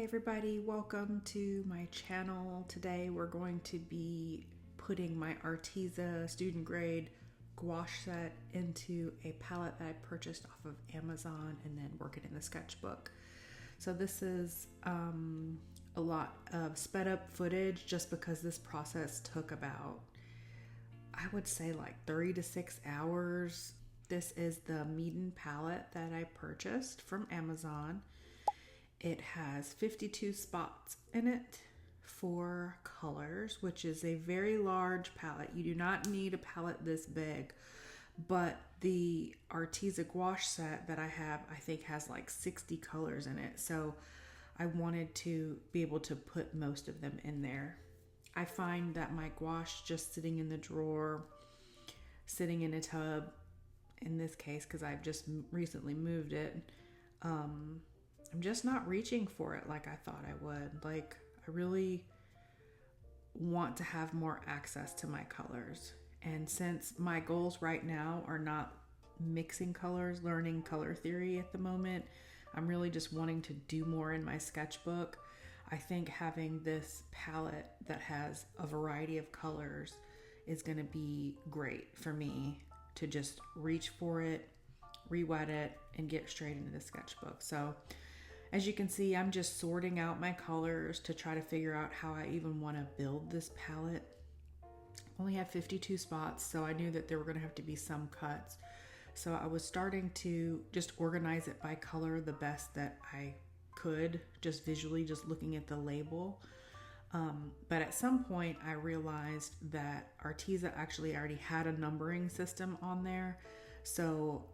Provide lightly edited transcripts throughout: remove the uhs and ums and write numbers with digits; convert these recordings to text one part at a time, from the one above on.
Hey everybody, welcome to my channel. Today we're going to be putting my Arteza student grade gouache set into a palette that I purchased off of Amazon and then work it in the sketchbook. So this is a lot of sped up footage just because this process took about, I would say like 3 to 6 hours. This is the Meeden palette that I purchased from Amazon. It has 52 spots in it, 4 colors, which is a very large palette. You do not need a palette this big, but the Arteza gouache set that I have, I think has like 60 colors in it. So I wanted to be able to put most of them in there. I find that my gouache just sitting in the drawer, sitting in a tub, in this case, because I've just recently moved it, I'm just not reaching for it like I thought I would. Like, I really want to have more access to my colors. And since my goals right now are not mixing colors, learning color theory at the moment, I'm really just wanting to do more in my sketchbook. I think having this palette that has a variety of colors is going to be great for me to just reach for it, re-wet it, and get straight into the sketchbook. So as you can see, I'm just sorting out my colors to try to figure out how I even want to build this palette. I only have 52 spots, so I knew that there were going to have to be some cuts. So I was starting to just organize it by color the best that I could, just visually, just looking at the label. But at some point I realized that Arteza actually already had a numbering system on there. So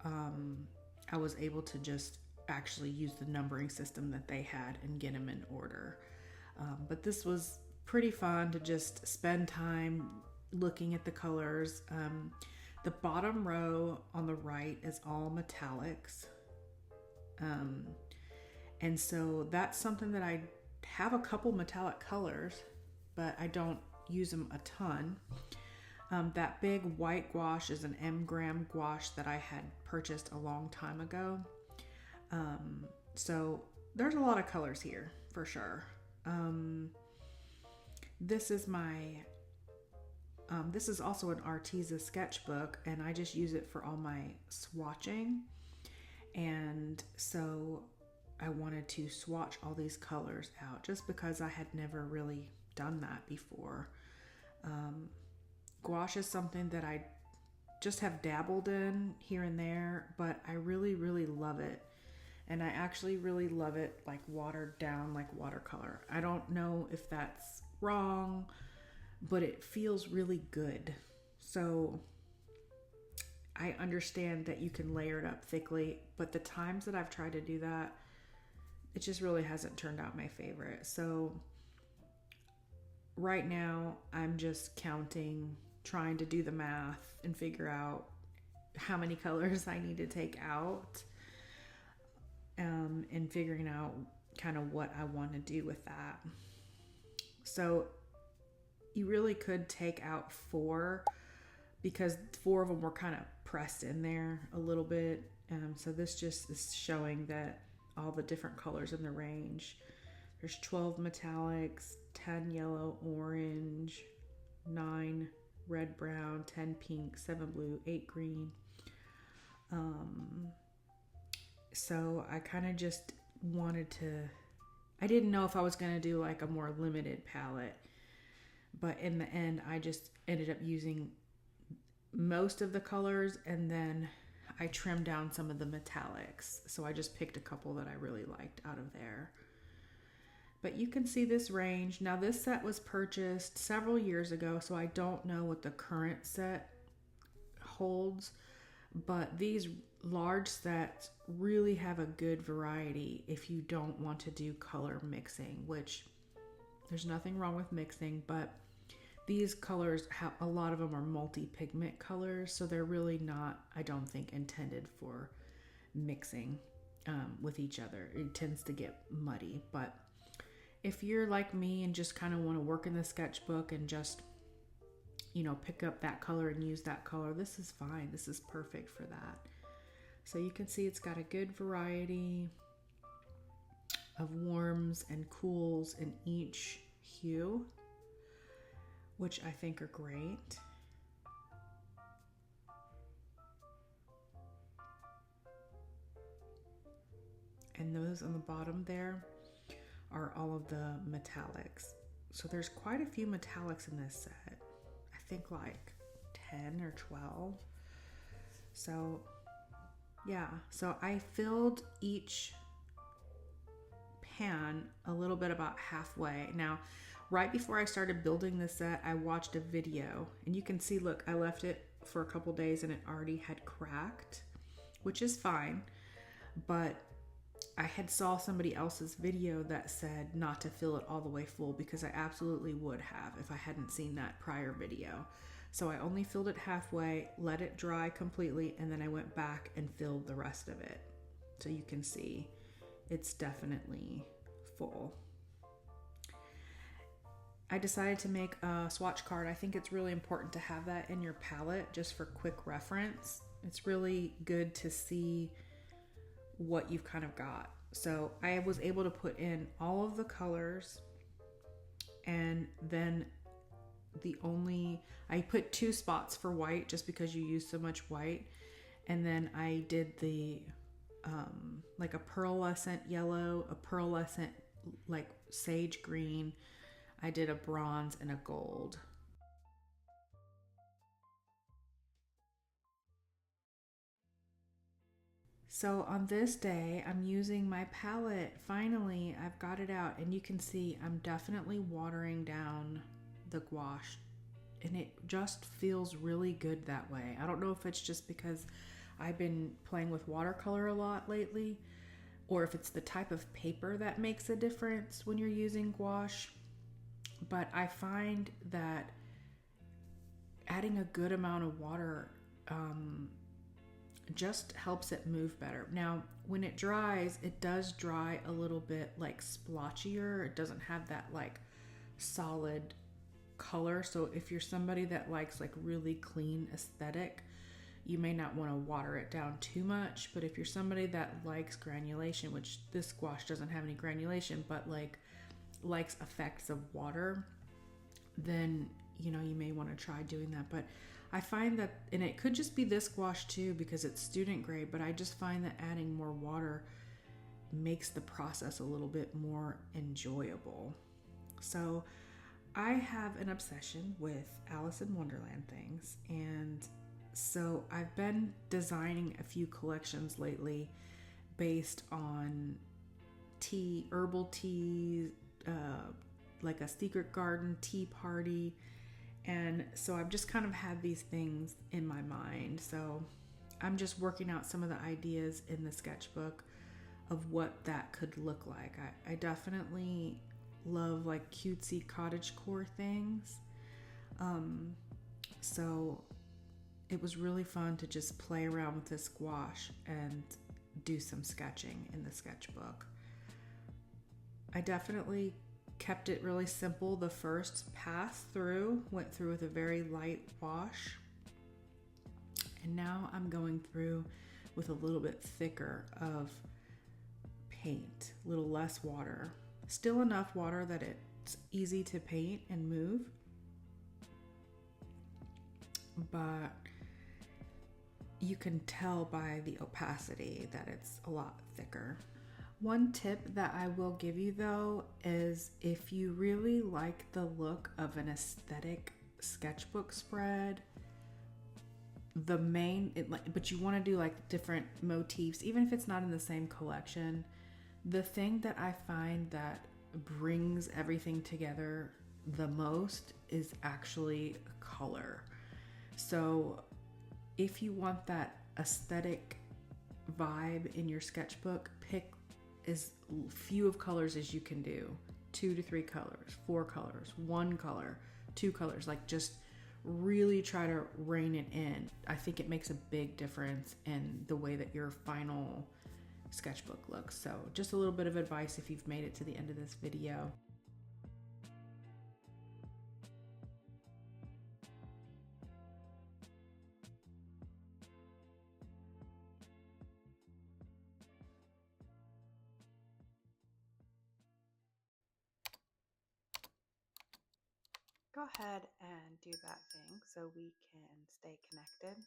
I was able to just actually use the numbering system that they had and get them in order. But this was pretty fun to just spend time looking at the colors. The bottom row on the right is all metallics. And so that's something that I have a couple metallic colors, but I don't use them a ton. That big white gouache is an M-gram gouache that I had purchased a long time ago. So there's a lot of colors here for sure. This is this is also an Arteza sketchbook, and I just use it for all my swatching. And so I wanted to swatch all these colors out just because I had never really done that before. Gouache is something that I just have dabbled in here and there, but I really, really love it. And I actually really love it like watered down, like watercolor. I don't know if that's wrong, but it feels really good. So I understand that you can layer it up thickly, but the times that I've tried to do that, it just really hasn't turned out my favorite. So right now I'm just counting, trying to do the math and figure out how many colors I need to take out. And figuring out kind of what I want to do with that. So you really could take out 4 because 4 of them were kind of pressed in there a little bit. So this just is showing that all the different colors in the range. There's 12 metallics, 10 yellow, orange, 9 red, brown, 10 pink, 7 blue, 8 green. So I kind of just wanted to, I didn't know if I was going to do like a more limited palette, but in the end, I just ended up using most of the colors, and then I trimmed down some of the metallics. So I just picked a couple that I really liked out of there. But you can see this range. Now this set was purchased several years ago, so I don't know what the current set holds. But these large sets really have a good variety if you don't want to do color mixing, which there's nothing wrong with mixing, but these colors, a lot of them are multi-pigment colors, so they're really not, I don't think, intended for mixing with each other. It tends to get muddy, but if you're like me and just kind of want to work in the sketchbook and just, you know, pick up that color and use that color, this is fine. This is perfect for that. So you can see it's got a good variety. of warms and cools in each hue, which I think are great. And those on the bottom there are all of the metallics. So there's quite a few metallics in this set. I think like 10 or 12. So yeah, so I filled each pan a little bit about halfway. Now, right before I started building this set, I watched a video and you can see, look, I left it for a couple days and it already had cracked, which is fine. But I had saw somebody else's video that said not to fill it all the way full, because I absolutely would have if I hadn't seen that prior video. So I only filled it halfway, let it dry completely, and then I went back and filled the rest of it. So you can see it's definitely full. I decided to make a swatch card. I think it's really important to have that in your palette just for quick reference. It's really good to see what you've kind of got. So I was able to put in all of the colors, and then I put 2 spots for white just because you use so much white, and then I did the like a pearlescent yellow, a pearlescent like sage green, I did a bronze and a gold. So on this day, I'm using my palette. Finally, I've got it out, and you can see I'm definitely watering down the gouache, and it just feels really good that way. I don't know if it's just because I've been playing with watercolor a lot lately, or if it's the type of paper that makes a difference when you're using gouache, but I find that adding a good amount of water just helps it move better. Now, when it dries, it does dry a little bit like splotchier. It doesn't have that like solid color. So if you're somebody that likes like really clean aesthetic, you may not want to water it down too much. But if you're somebody that likes granulation, which this gouache doesn't have any granulation, but like likes effects of water, then you know, you may want to try doing that. But I find that, and it could just be this gouache too because it's student grade, but I just find that adding more water makes the process a little bit more enjoyable. So I have an obsession with Alice in Wonderland things, and so I've been designing a few collections lately based on herbal teas, like a secret garden tea party. And so I've just kind of had these things in my mind. So I'm just working out some of the ideas in the sketchbook of what that could look like. I definitely love like cutesy cottagecore things. So it was really fun to just play around with this gouache and do some sketching in the sketchbook. I definitely kept it really simple. The first pass through went through with a very light wash, and now I'm going through with a little bit thicker of paint, a little less water, still enough water that it's easy to paint and move, but you can tell by the opacity that it's a lot thicker. One tip that I will give you though is if you really like the look of an aesthetic sketchbook spread, but you want to do like different motifs, even if it's not in the same collection, the thing that I find that brings everything together the most is actually color. So if you want that aesthetic vibe in your sketchbook, pick as few of colors as you can do. 2 to 3 colors, 4 colors, 1 color, 2 colors. Like just really try to rein it in. I think it makes a big difference in the way that your final sketchbook looks. So just a little bit of advice if you've made it to the end of this video. go ahead and do that thing so we can stay connected.